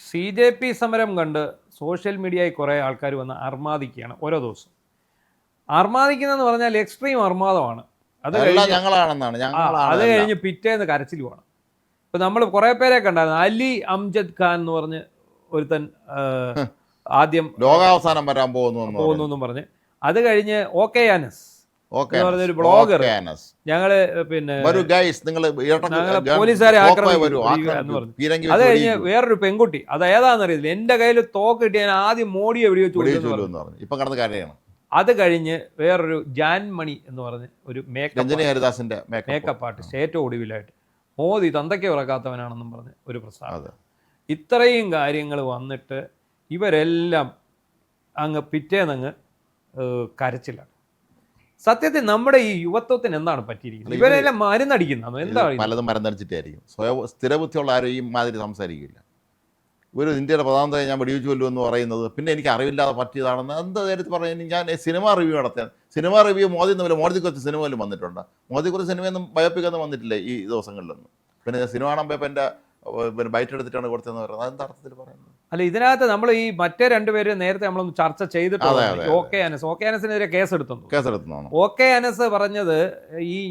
CJP സമരം കണ്ട് social മീഡിയയിൽ കുറേ ആൾക്കാർ വന്ന് അർമാദിക്കുകയാണ് ഓരോ ദിവസം. അർമാദിക്കുന്നതെന്ന് പറഞ്ഞാൽ എക്സ്ട്രീം അർമാദമാണ്. അത് കഴിഞ്ഞ് പിറ്റേന്ന് കരച്ചിലുമാണ്. ഇപ്പം നമ്മൾ കുറേ പേരെ കണ്ടായിരുന്നു. അലി അംജദ് ഖാൻ എന്ന് പറഞ്ഞ് ഒരുത്തൻ ആദ്യം ലോകാവസാനം വരാൻ പോകുന്നു പറഞ്ഞ്, അത് കഴിഞ്ഞ് OK അനസ് പറഞ്ഞൊരു ബ്ലോഗർ ഞങ്ങള് പിന്നെ പോലീസുകാരെ ആക്രമിക്കുന്നു പറഞ്ഞു. അത് കഴിഞ്ഞ് വേറൊരു പെൺകുട്ടി, അത് ഏതാണെന്നറിയില്ല, എന്റെ കയ്യിൽ തോക്ക് കിട്ടി, ഞാൻ ആദ്യം മോഡിയെ വെടിവെച്ചു. അത് കഴിഞ്ഞ് വേറൊരു ജാൻമണി എന്ന് പറഞ്ഞ് ഒരു മേക്കപ്പ് ആർട്ടിസ്റ്റ് ഏറ്റവും ഒടുവിലായിട്ട് മോദി തന്തയ്ക്ക് ഉറക്കാത്തവനാണെന്നും പറഞ്ഞ് ഒരു പ്രസ്താവന. ഇത്രയും കാര്യങ്ങൾ വന്നിട്ട് ഇവരെല്ലാം അങ്ങ് പിറ്റേന്നങ്ങ് കരച്ചിലാണ്. സത്യത്തിൽ നമ്മുടെ ഈ യുവത്വത്തിന് എന്താണ് പറ്റിയിരിക്കുന്നത്? ഇവരെല്ലാം മരുന്നടിക്കുന്നതാണ്. എന്താണ് പലതും മരുന്നടിച്ചിട്ടായിരിക്കും. സ്ഥിരബുദ്ധിയുള്ള ആരും ഈ മാതിരി സംസാരിക്കില്ല. ഒരു ഇന്ത്യയുടെ പ്രധാനമന്ത്രി ഞാൻ വെടിവെച്ചു കൊല്ലു എന്ന് പറയുന്നത് പിന്നെ എനിക്ക് അറിവില്ലാതെ പറ്റിയതാണെന്ന് എന്താ നേരത്തെ പറഞ്ഞു. ഞാൻ സിനിമ റിവ്യൂ നടത്തിയാണ്. സിനിമ റിവ്യൂ മോദിയെക്കുറിച്ച് സിനിമയിലും വന്നിട്ടുണ്ട്. മോദിയെക്കുറിച്ച് സിനിമയൊന്നും ബയോപിക്കൊന്നും വന്നിട്ടില്ല ഈ ദിവസങ്ങളിലൊന്നും. പിന്നെ സിനിമ കാണുമ്പോൾ ഇപ്പം എൻ്റെ ബൈറ്റ് എടുത്തിട്ടാണ് കൊടുത്തതെന്ന് പറയുന്നത്. അതെന്താ അർത്ഥത്തിൽ പറയുന്നത്? അല്ല, ഇതിനകത്ത് നമ്മൾ ഈ മറ്റേ രണ്ടുപേര് നേരത്തെ നമ്മളൊന്ന് ചർച്ച ചെയ്തിട്ടുണ്ട്. OK അനസിനെതിരെ കേസെടുത്തു. OK അനസ് പറഞ്ഞത്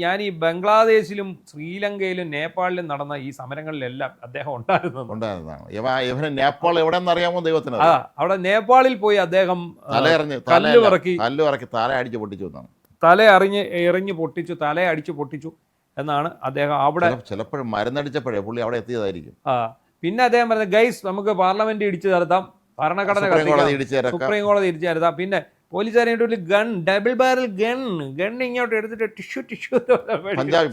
ഞാൻ ഈ ബംഗ്ലാദേശിലും ശ്രീലങ്കയിലും നേപ്പാളിലും നടന്ന ഈ സമരങ്ങളിലെല്ലാം അദ്ദേഹം ഉണ്ടായിരുന്നതാണ്. നേപ്പാൾ എവിടെയെന്ന് അറിയാമോ ദൈവത്തിന്? അവിടെ നേപ്പാളിൽ പോയി അദ്ദേഹം കല്ലുറക്കി തല അടിച്ച് പൊട്ടിച്ചു എന്നാണ്. എറിഞ്ഞ് പൊട്ടിച്ചു, തല അടിച്ചു പൊട്ടിച്ചു എന്നാണ് അദ്ദേഹം. അവിടെ ചിലപ്പോഴും മരുന്നടിച്ചപ്പോഴേ പുള്ളി അവിടെ എത്തിയതായിരിക്കും. പിന്നെ അദ്ദേഹം പറഞ്ഞത്, ഗൈസ് നമുക്ക് പാർലമെന്റ് ഇടിച്ചു തരുത്താം, ഭരണഘടന സുപ്രീം കോടതി ഇടിച്ചു തരുത്താം. പിന്നെ പോലീസുകാരെ ഗൺ, ഡബിൾ ബാരൽ ഗൺ ഇങ്ങോട്ട് എടുത്തിട്ട് ടിഷ്യൂ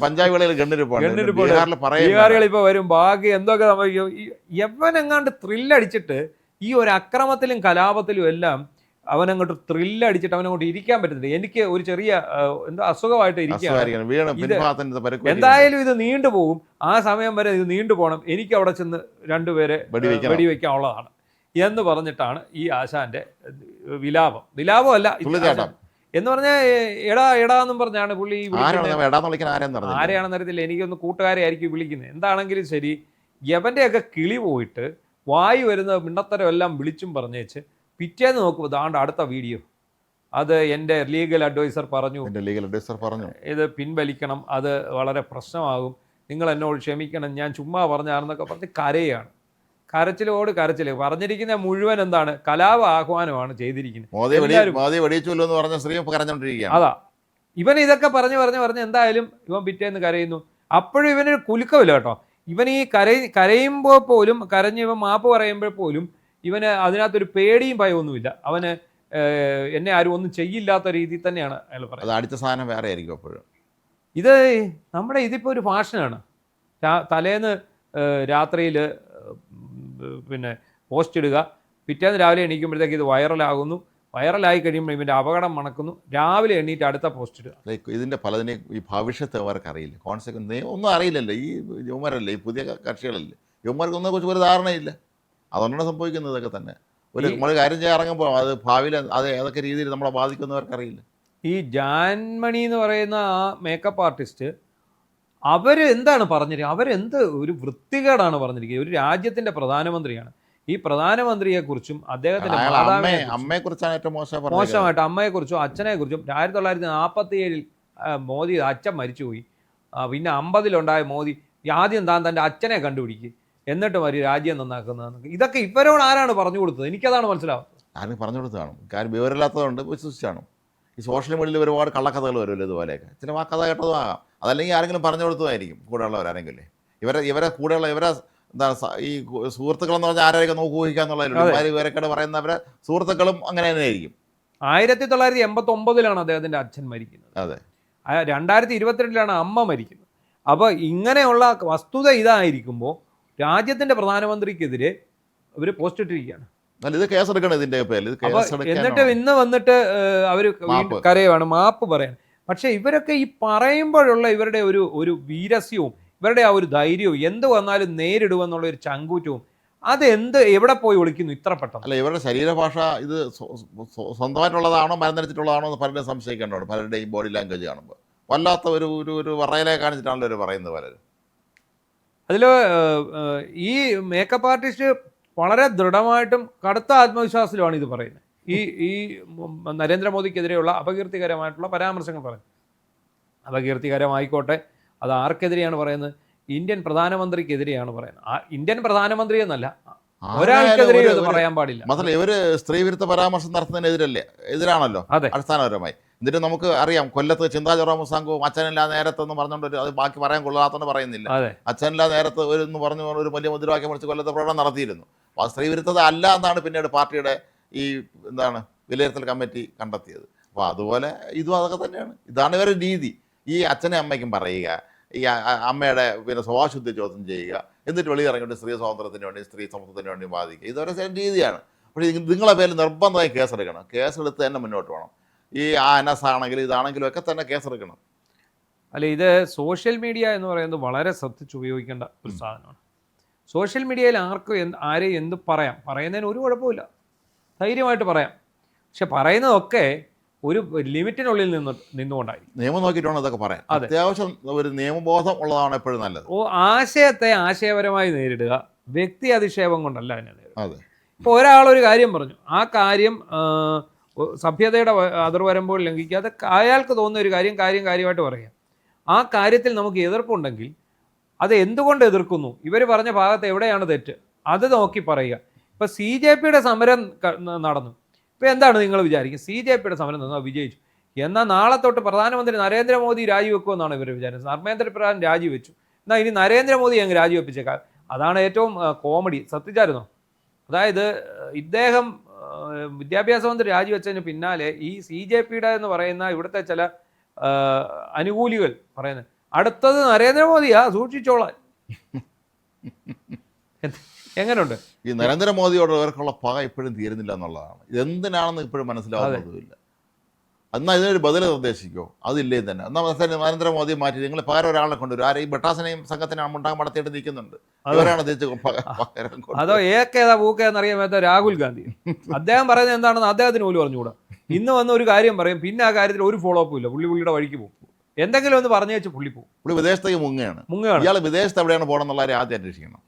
പഞ്ചാബികളിൽ ബീഹാറികൾ ഇപ്പൊ വരും. ബാക്കി എന്തൊക്കെ സംഭവിക്കും? എവനെങ്ങാണ്ട് ത്രില്ലടിച്ചിട്ട് ഈ ഒരു അക്രമത്തിലും കലാപത്തിലും എല്ലാം അവനങ്ങോട്ട് ത്രില്ലടിച്ചിട്ട് അവനങ്ങോട്ട് ഇരിക്കാൻ പറ്റുന്നില്ല. എനിക്ക് ഒരു ചെറിയ എന്തോ അസുഖമായിട്ട് ഇരിക്കുകയാണ്. എന്തായാലും ഇത് നീണ്ടുപോകും. ആ സമയം വരെ ഇത് നീണ്ടുപോകണം. എനിക്ക് അവിടെ ചെന്ന് രണ്ടുപേരെ വെടിവെക്കാനുള്ളതാണ് എന്ന് പറഞ്ഞിട്ടാണ് ഈ ആശാന്റെ വിലാപമല്ല എന്ന് പറഞ്ഞാൽ എടാന്നും പറഞ്ഞാണ് പുള്ളി വിളിക്കുന്നത്. ആരെയാണെന്ന് അറിയത്തില്ല. എനിക്കൊന്ന് കൂട്ടുകാരെ ആയിരിക്കും വിളിക്കുന്നത്. എന്താണെങ്കിലും ശരി, യവന്റെയൊക്കെ കിളി പോയിട്ട് വായു വരുന്ന മിണ്ടത്തരം എല്ലാം വിളിച്ചും പറഞ്ഞേച്ച് പിറ്റേന്ന് നോക്കുമ്പോൾ ദാണ്ട് അടുത്ത വീഡിയോ, അത് എൻ്റെ ലീഗൽ അഡ്വൈസർ പറഞ്ഞു ഇത് പിൻവലിക്കണം, അത് വളരെ പ്രശ്നമാകും, നിങ്ങൾ എന്നോട് ക്ഷമിക്കണം, ഞാൻ ചുമ്മാ പറഞ്ഞാണെന്നൊക്കെ പറഞ്ഞ് കരയാണ്. കരച്ചിലോട് കരച്ചിൽ. പറഞ്ഞിരിക്കുന്ന മുഴുവൻ എന്താണ്? കലാപ ആഹ്വാനമാണ് ചെയ്തിരിക്കുന്നത്. അതാ ഇവൻ ഇതൊക്കെ പറഞ്ഞ് എന്തായാലും ഇവൻ പിറ്റേന്ന് കരയുന്നു. അപ്പോഴും ഇവന് കുലുക്കമില്ല കേട്ടോ. ഇവൻ ഈ കരയുമ്പോൾ പോലും, കരഞ്ഞ് ഇവൻ മാപ്പ് പറയുമ്പോൾ പോലും ഇവന് അതിനകത്തൊരു പേടിയും ഭയമൊന്നുമില്ല. അവന് എന്നെ ആരും ഒന്നും ചെയ്യില്ലാത്ത രീതിയിൽ തന്നെയാണ് അയാൾ പറയുന്നത്. അടുത്ത സാധനം വേറെ ആയിരിക്കും അപ്പോഴും. ഇത് നമ്മുടെ ഇതിപ്പോൾ ഒരു ഫാഷനാണ്. തലേന്ന് രാത്രിയിൽ പിന്നെ പോസ്റ്റ് ഇടുക, പിറ്റേന്ന് രാവിലെ എണീക്കുമ്പോഴത്തേക്ക് ഇത് വൈറലാകുന്നു. വൈറലായി കഴിയുമ്പോൾ ഇവൻ്റെ അപകടം മണക്കുന്നു. രാവിലെ എണീറ്റ് അടുത്ത പോസ്റ്റ് ഇടുക. ഇതിൻ്റെ പലതിനെ ഈ ഭവിഷ്യത്ത് അവർക്ക് അറിയില്ല, കോൺസിക്വൻസ് ഒന്നും അറിയില്ലല്ലോ. ഈ യുവമാരല്ലേ, ഈ പുതിയ കക്ഷികളല്ലേ, യുവമാർക്ക് ഒന്നിനെക്കുറിച്ച് ഒരു ധാരണയില്ല. അതുകൊണ്ടാണ് സംഭവിക്കുന്നത്. ഇതൊക്കെ തന്നെ നമ്മൾ കാര്യം ചെയ്യാൻ ഇറങ്ങുമ്പോൾ അത് ഭാവിയിൽ അത് ഏതൊക്കെ രീതിയിൽ നമ്മളെ ബാധിക്കുന്നവർക്കറിയില്ല. ഈ ജാൻമണി എന്ന് പറയുന്ന ആ മേക്കപ്പ് ആർട്ടിസ്റ്റ് എന്താണ് പറഞ്ഞിരിക്കുന്നത്? അവരെന്ത് ഒരു വൃത്തികേടാണ് പറഞ്ഞിരിക്കുന്നത്. ഒരു രാജ്യത്തിൻ്റെ പ്രധാനമന്ത്രിയാണ്. ഈ പ്രധാനമന്ത്രിയെക്കുറിച്ചും അദ്ദേഹത്തിൻ്റെ അമ്മയെക്കുറിച്ചാണ് ഏറ്റവും മോശമായിട്ട്, അമ്മയെക്കുറിച്ചും അച്ഛനെക്കുറിച്ചും. 1947 മോദി അച്ഛൻ മരിച്ചുപോയി. പിന്നെ 50 മോദി ആദ്യം തൻ്റെ അച്ഛനെ കണ്ടുപിടിക്കുക, എന്നിട്ട് മതി രാജ്യം നന്നാക്കുന്നത്. ഇതൊക്കെ ഇവരോട് ആരാണ് പറഞ്ഞു കൊടുത്തത്? എനിക്കതാണ് മനസ്സിലാവുന്നത്. ആരും പറഞ്ഞു കൊടുത്തതാണ്. കാര്യം വിവരമില്ലാത്തതുകൊണ്ട് വിശ്വസിച്ചാണ്. ഈ സോഷ്യൽ മീഡിയയിൽ ഒരുപാട് കള്ളക്കഥകൾ വരുമല്ലോ ഇതുപോലെയൊക്കെ. ചില ആ കഥ കേട്ടതും ആകാം, അതല്ലെങ്കിൽ ആരെങ്കിലും പറഞ്ഞു കൊടുത്തതായിരിക്കും കൂടെയുള്ളവരാരെങ്കിലും. ഇവരെ കൂടെയുള്ള എന്താ ഈ സുഹൃത്തുക്കളെന്ന് പറഞ്ഞാൽ ആരെയൊക്കെ നോക്കുവഹിക്കുക എന്നുള്ളതിലുണ്ട്. ഇവരൊക്കെ പറയുന്നവരെ സുഹൃത്തുക്കളും അങ്ങനെ തന്നെ ആയിരിക്കും. 1989 അദ്ദേഹത്തിൻ്റെ അച്ഛൻ മരിക്കുന്നത്. അതെ, 2022 അമ്മ മരിക്കുന്നത്. അപ്പോൾ ഇങ്ങനെയുള്ള വസ്തുത ഇതായിരിക്കുമ്പോൾ രാജ്യത്തിന്റെ പ്രധാനമന്ത്രിക്കെതിരെ ഇവർ പോസ്റ്റ് ഇട്ടിരിക്കുകയാണ്. ഇത് കേസെടുക്കണം ഇതിന്റെ പേരിൽ. എന്നിട്ട് ഇന്ന് വന്നിട്ട് അവർ കരയുവാണ്, മാപ്പ് പറയാൻ. പക്ഷെ ഇവരൊക്കെ ഈ പറയുമ്പോഴുള്ള ഇവരുടെ ഒരു വീരസ്യവും ഇവരുടെ ആ ഒരു ധൈര്യവും, എന്ത് വന്നാലും നേരിടുമെന്നുള്ള ഒരു ചങ്കൂറ്റവും, എവിടെ പോയി ഒളിക്കുന്നു ഇത്ര പെട്ടെന്ന്? അല്ല, ഇവരുടെ ശരീരഭാഷ ഇത് സ്വന്തമായിട്ടുള്ളതാണോ മരുന്നടിച്ചിട്ടുള്ളതാണോ എന്ന് പലരും സംശയിക്കേണ്ടതാണ്. പലരുടെയും ബോഡി ലാംഗ്വേജ് കാണുമ്പോൾ വല്ലാത്ത ഒരു വറയിലെ കാണിച്ചിട്ടാണല്ലോ ഇവർ പറയുന്നത് പലരും. അതിൽ ഈ മേക്കപ്പ് ആർട്ടിസ്റ്റ് വളരെ ദൃഢമായിട്ടും കടുത്ത ആത്മവിശ്വാസത്തിലുമാണ് ഇത് പറയുന്നത്. ഈ നരേന്ദ്രമോദിക്കെതിരെയുള്ള അപകീർത്തികരമായിട്ടുള്ള പരാമർശങ്ങൾ പറയുന്നത്. അപകീർത്തികരമായിക്കോട്ടെ, അത് ആർക്കെതിരെയാണ് പറയുന്നത്? ഇന്ത്യൻ പ്രധാനമന്ത്രിക്കെതിരെയാണ് പറയുന്നത്. ഇന്ത്യൻ പ്രധാനമന്ത്രി എന്നല്ല, ഒരാൾക്കെതിരെയും അത് പറയാൻ പാടില്ല. മാത്രമല്ല ഇവര് സ്ത്രീവിരുദ്ധ പരാമർശം എതിരാണല്ലോ അടിസ്ഥാനപരമായി. എന്നിട്ട് നമുക്ക് അറിയാം, കൊല്ലത്ത് ചിന്താ ജെറോം സംഘവും അച്ഛനില്ലാ നേരത്തെന്ന് പറഞ്ഞുകൊണ്ട് അത് ബാക്കി പറയാൻ കൊള്ളാത്തോണ്ട് പറയുന്നില്ല. അച്ഛനില്ലാ നേരത്ത് എന്ന് പറഞ്ഞു ഒരു വലിയ മുദ്രാവാക്യം വിളിച്ച് കൊല്ലത്ത് പ്രകടനം നടത്തിയിരുന്നു. അപ്പോൾ ആ സ്ത്രീവിരുദ്ധത അല്ല എന്നാണ് പിന്നീട് പാർട്ടിയുടെ ഈ വിലയിരുത്തൽ കമ്മിറ്റി കണ്ടെത്തിയത്. അപ്പോൾ അതുപോലെ ഇതും അതൊക്കെ തന്നെയാണ്. ഇതാണ് ഇവരുടെ രീതി. ഈ അച്ഛനും അമ്മയ്ക്കും പറയുക, ഈ അമ്മയുടെ സ്വഭാവശുദ്ധി ചോദ്യം ചെയ്യുക, എന്നിട്ട് വെളിയിറങ്ങിയിട്ട് സ്ത്രീ സ്വാതന്ത്ര്യത്തിന് വേണ്ടി സ്ത്രീ സമത്വത്തിന് വേണ്ടി വാദിക്കുക. ഇതൊരു രീതിയാണ്. പക്ഷേ നിങ്ങളെ പേരിൽ നിർബന്ധമായി കേസെടുക്കണം. കേസെടുത്ത് തന്നെ മുന്നോട്ട് പോകണം. ഈ അനസ് ആണെങ്കിലും ഇതാണെങ്കിലും ഒക്കെ തന്നെ കേസെടുക്കണം. അല്ല, ഇത് സോഷ്യൽ മീഡിയ എന്ന് പറയുന്നത് വളരെ ശ്രദ്ധിച്ച് ഉപയോഗിക്കേണ്ട ഒരു സാധനമാണ്. സോഷ്യൽ മീഡിയയിൽ ആർക്കും ആരെയും എന്ത് പറയാം, പറയുന്നതിന് ഒരു കുഴപ്പമില്ല, ധൈര്യമായിട്ട് പറയാം. പക്ഷെ പറയുന്നതൊക്കെ ഒരു ലിമിറ്റിനുള്ളിൽ നിന്നുകൊണ്ടായി നിയമം നോക്കിയിട്ടാണ് ഇതൊക്കെ പറയാം. അത്യാവശ്യം ഒരു നിയമബോധം ഉള്ളതാണ് എപ്പോഴും നല്ലത്. ആശയത്തെ ആശയപരമായി നേരിടുക, വ്യക്തി അധിക്ഷേപം കൊണ്ടല്ല അതിനെ നേരിടുക. അതെ. ഇപ്പോൾ ഒരാളൊരു കാര്യം പറഞ്ഞു, ആ കാര്യം സഭ്യതയുടെ അതിർവരമ്പോൾ ലംഘിക്കാതെ അയാൾക്ക് തോന്നുന്ന ഒരു കാര്യമായിട്ട് പറയുക. ആ കാര്യത്തിൽ നമുക്ക് എതിർപ്പുണ്ടെങ്കിൽ അത് എന്തുകൊണ്ട് എതിർക്കുന്നു, ഇവർ പറഞ്ഞ ഭാഗത്ത് എവിടെയാണ് തെറ്റ്, അത് നോക്കി പറയുക. ഇപ്പോൾ CJPയുടെ സമരം നടന്നു. ഇപ്പോൾ എന്താണ് നിങ്ങൾ വിചാരിക്കുക? CJPയുടെ സമരം നടന്നാൽ വിജയിച്ചു എന്നാൽ നാളെ തൊട്ട് പ്രധാനമന്ത്രി നരേന്ദ്രമോദി രാജിവെക്കുമെന്നാണ് ഇവർ വിചാരിച്ചത്. ധർമ്മേന്ദ്ര പ്രധാൻ രാജിവെച്ചു, എന്നാൽ ഇനി നരേന്ദ്രമോദി അങ്ങ് രാജിവെപ്പിച്ചേക്കാം. അതാണ് ഏറ്റവും കോമഡി. ശ്രദ്ധിച്ചായിരുന്നോ? അതായത് ഇദ്ദേഹം വിദ്യാഭ്യാസ മന്ത്രി രാജിവെച്ചതിന് പിന്നാലെ ഈ CJPയുടെ എന്ന് പറയുന്ന ഇവിടുത്തെ ചില അനുകൂലികൾ പറയുന്നത് അടുത്തത് നരേന്ദ്രമോദിയാ, സൂക്ഷിച്ചോളാൻ. എങ്ങനെയുണ്ട്? ഈ നരേന്ദ്രമോദിയോട് ഇവർക്കുള്ള പക ഇപ്പോഴും തീരുന്നില്ല എന്നുള്ളതാണ്. ഇതെന്തിനാണെന്ന് ഇപ്പോഴും മനസ്സിലാവുന്നതുമില്ല. എന്നാൽ ഇതിനൊരു ബദൽ നിർദ്ദേശിക്കോ? അതില്ലേ തന്നെ. എന്നാൽ നരേന്ദ്രമോദിയെ മാറ്റി നിങ്ങൾ പകരം ഒരാളെ കൊണ്ടുവരും. ആരെ? ഈ ബട്ടാസിനെയും സംഘത്തിനെയും മുണ്ടാൻ മടത്തിയിട്ട് നിൽക്കുന്നുണ്ട്. അവരാണ് തിരിച്ച് അതോ ഏക്കേതാ പൂക്കേന്നറിയാൻ പറ്റാത്ത രാഹുൽ ഗാന്ധി. അദ്ദേഹം പറയുന്നത് എന്താണെന്ന് അദ്ദേഹത്തിന് പോലും പറഞ്ഞുകൂടാ. ഇന്ന് വന്ന ഒരു കാര്യം പറയും, പിന്നെ ആ കാര്യത്തിൽ ഒരു ഫോളോ അപ്പും ഇല്ല. പുള്ളിയുടെ വഴിക്ക് പോകും. എന്തെങ്കിലും ഒന്ന് പറഞ്ഞു വെച്ച് പുള്ളി പോകും. പുള്ളി വിദേശത്തേക്ക് മുങ്ങുകയാണ്. ഇയാൾ വിദേശത്ത് എവിടെയാണ് പോകണം എന്നുള്ളവരെ ആദ്യം അന്വേഷിക്കണം.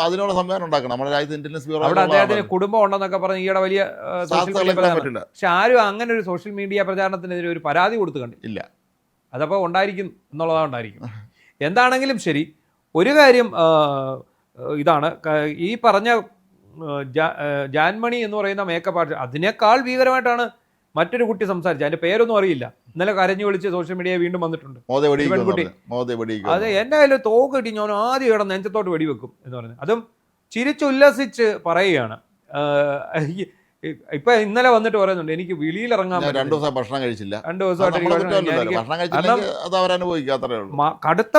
അതിനുള്ള സംവിധാനം ഉണ്ടാക്കണം. നമ്മുടെ രാജ്യത്ത് ഇന്റലിജൻസ് ബ്യൂറോ അവിടെ അദ്ദേഹത്തിന് കുടുംബം ഉണ്ടെന്നൊക്കെ പറഞ്ഞ് ഈയിടെ വലിയ പറ്റില്ല. പക്ഷെ ആരും അങ്ങനെ ഒരു സോഷ്യൽ മീഡിയ പ്രചാരണത്തിനെതിരെ ഒരു പരാതി കൊടുത്തു കണ്ടില്ല. അതപ്പോൾ ഉണ്ടായിരിക്കും എന്നുള്ളതാണ് ഉണ്ടായിരിക്കും. എന്താണെങ്കിലും ശരി, ഒരു കാര്യം ഇതാണ്, ഈ പറഞ്ഞ ജാൻമണി എന്ന് പറയുന്ന മേക്കപ്പ് ആർട്ടിസ്റ്റ്, അതിനേക്കാൾ ഭീകരമായിട്ടാണ് മറ്റൊരു കുട്ടി സംസാരിച്ചത്. അതിന്റെ പേരൊന്നും അറിയില്ല. ഇന്നലെ കരഞ്ഞു വിളിച്ച് സോഷ്യൽ മീഡിയ വീണ്ടും വന്നിട്ടുണ്ട്. പെൺകുട്ടി അത് എൻ്റെ കയ്യിൽ തോക്ക് കിട്ടി, ഞാൻ ആദ്യം ഇവിടെ നെഞ്ചത്തോട്ട് വെടിവെക്കും എന്ന് പറയുന്നത്. അതും ചിരിച്ചുല്ലസിച്ച് പറയുകയാണ്. ഇപ്പൊ ഇന്നലെ വന്നിട്ട് പറയുന്നുണ്ട് എനിക്ക് വെളിയിലിറങ്ങാൻ 2 ദിവസം ഭക്ഷണം കഴിച്ചില്ല. 2 ദിവസമായിട്ട് കടുത്ത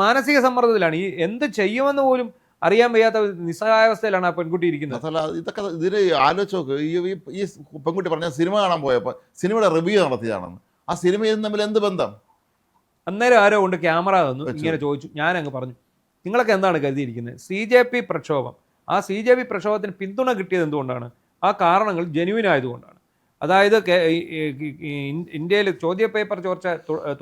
മാനസിക സമ്മർദ്ദത്തിലാണ്. ഈ എന്ത് ചെയ്യുമെന്ന് പോലും അറിയാൻ വയ്യാത്ത നിസ്സഹായാവസ്ഥയിലാണ് ആ പെൺകുട്ടി ഇരിക്കുന്നത്. ഇതൊക്കെ ഇതിന് ആലോചിച്ച് നോക്ക്. ഈ പെൺകുട്ടി പറഞ്ഞ സിനിമ കാണാൻ പോയപ്പോൾ സിനിമയുടെ റിവ്യൂ നടത്തിയതാണെന്ന്. ആ സിനിമയും തമ്മിൽ എന്ത് ബന്ധം? അന്നേരം ആരോ കൊണ്ട് ക്യാമറ തന്നു, ഇങ്ങനെ ചോദിച്ചു. ഞാനങ്ങ് പറഞ്ഞു, നിങ്ങളൊക്കെ എന്താണ് കരുതിയിരിക്കുന്നത്? CJP പ്രക്ഷോഭം, ആ CJP പ്രക്ഷോഭത്തിന് പിന്തുണ കിട്ടിയത് എന്തുകൊണ്ടാണ്? ആ കാരണങ്ങൾ ജെന്യുവിൻ ആയതുകൊണ്ടാണ്. അതായത് ഇന്ത്യയിൽ ചോദ്യപേപ്പർ ചോർച്ച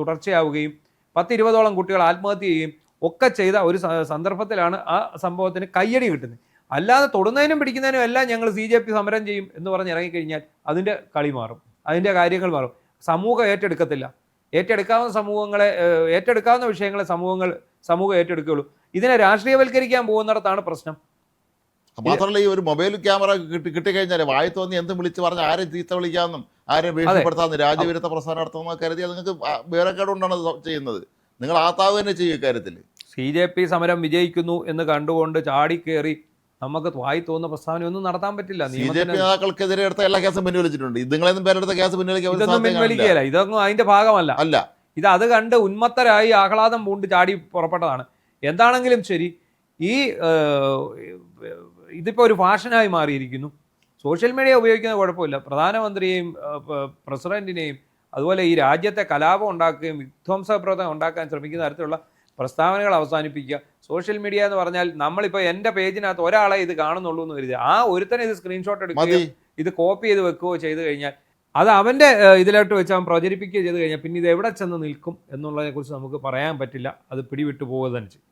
തുടർച്ചയാവുകയും 10-20ഓളം കുട്ടികൾ ആത്മഹത്യ ചെയ്യുകയും ഒക്കെ ചെയ്ത ഒരു സന്ദർഭത്തിലാണ് ആ സംഭവത്തിന് കയ്യടി കിട്ടുന്നത്. അല്ലാതെ തൊടുന്നതിനും പിടിക്കുന്നതിനും എല്ലാം ഞങ്ങൾ CJP സമരം ചെയ്യും എന്ന് പറഞ്ഞ് ഇറങ്ങിക്കഴിഞ്ഞാൽ അതിൻ്റെ കളി മാറും, അതിൻ്റെ കാര്യങ്ങൾ മാറും. സമൂഹം ഏറ്റെടുക്കത്തില്ല. ഏറ്റെടുക്കാവുന്ന വിഷയങ്ങളെ സമൂഹം ഏറ്റെടുക്കുകയുള്ളൂ. ഇതിനെ രാഷ്ട്രീയവൽക്കരിക്കാൻ പോകുന്നിടത്താണ് പ്രശ്നം. മാത്രമല്ല, ഈ ഒരു മൊബൈൽ ക്യാമറ കിട്ടിക്കഴിഞ്ഞാൽ വായി തോന്നി എന്തും വിളിച്ച് പറഞ്ഞ് ആരെയും ചീത്ത വിളിക്കാമെന്നും ആരെയും ഭീഷണിപ്പെടുത്താമെന്നും രാജ്യവിരുദ്ധ പ്രസ്ഥാനം നടത്തുന്ന കരുതി അത് നിങ്ങൾക്ക് വേറെക്കേടുകൊണ്ടാണ് ചെയ്യുന്നത്. നിങ്ങൾ ആത്താവ് തന്നെ ചെയ്യും ഇക്കാര്യത്തിൽ. CJP സമരം വിജയിക്കുന്നു എന്ന് കണ്ടുകൊണ്ട് ചാടിക്കേറി നമുക്ക് വായി തോന്നുന്ന പ്രസ്താവന ഒന്നും നടത്താൻ പറ്റില്ല. CJP നേതാക്കൾക്കെതിരെ എടുത്ത എല്ലാ കേസും പിൻവലിച്ചിട്ടുണ്ട്. ഇതുങ്ങളെന്നും പേരെടുത്ത കേസ് പിൻവലിക്കുകയല്ല. ഇതൊന്നും അതിന്റെ ഭാഗമല്ല. ഇത് അത് കണ്ട് ഉന്മത്തരായി ആഹ്ലാദം പൂണ്ട് ചാടി പുറപ്പെട്ടതാണ്. എന്താണെങ്കിലും ശരി, ഇതിപ്പോൾ ഒരു ഫാഷനായി മാറിയിരിക്കുന്നു. സോഷ്യൽ മീഡിയ ഉപയോഗിക്കുന്നത് കുഴപ്പമില്ല. പ്രധാനമന്ത്രിയെയും പ്രസിഡന്റിനെയും അതുപോലെ ഈ രാജ്യത്തെ കലാപം ഉണ്ടാക്കുകയും വിധ്വംസ പ്രവർത്തനം ഉണ്ടാക്കാൻ ശ്രമിക്കുന്ന തരത്തിലുള്ള പ്രസ്താവനകൾ അവസാനിപ്പിക്കുക. സോഷ്യൽ മീഡിയ എന്ന് പറഞ്ഞാൽ നമ്മളിപ്പോൾ എൻ്റെ പേജിനകത്ത് ഒരാളെ ഇത് കാണുന്നുള്ളൂ എന്ന് കരുതുക, ആ ഒരുത്തനെ ഇത് സ്ക്രീൻഷോട്ട് എടുക്കുകയോ ഇത് കോപ്പി ചെയ്ത് വെക്കുകയോ ചെയ്ത് കഴിഞ്ഞാൽ അത് അവൻ്റെ ഇതിലോട്ട് വെച്ച് അവൻ പ്രചരിപ്പിക്കുകയോ ചെയ്ത് കഴിഞ്ഞാൽ പിന്നെ ഇത് എവിടെ ചെന്ന് നിൽക്കും എന്നുള്ളതിനെക്കുറിച്ച് നമുക്ക് പറയാൻ പറ്റില്ല. അത് പിടിവിട്ടു പോവുക തന്നെ ചെയ്യും.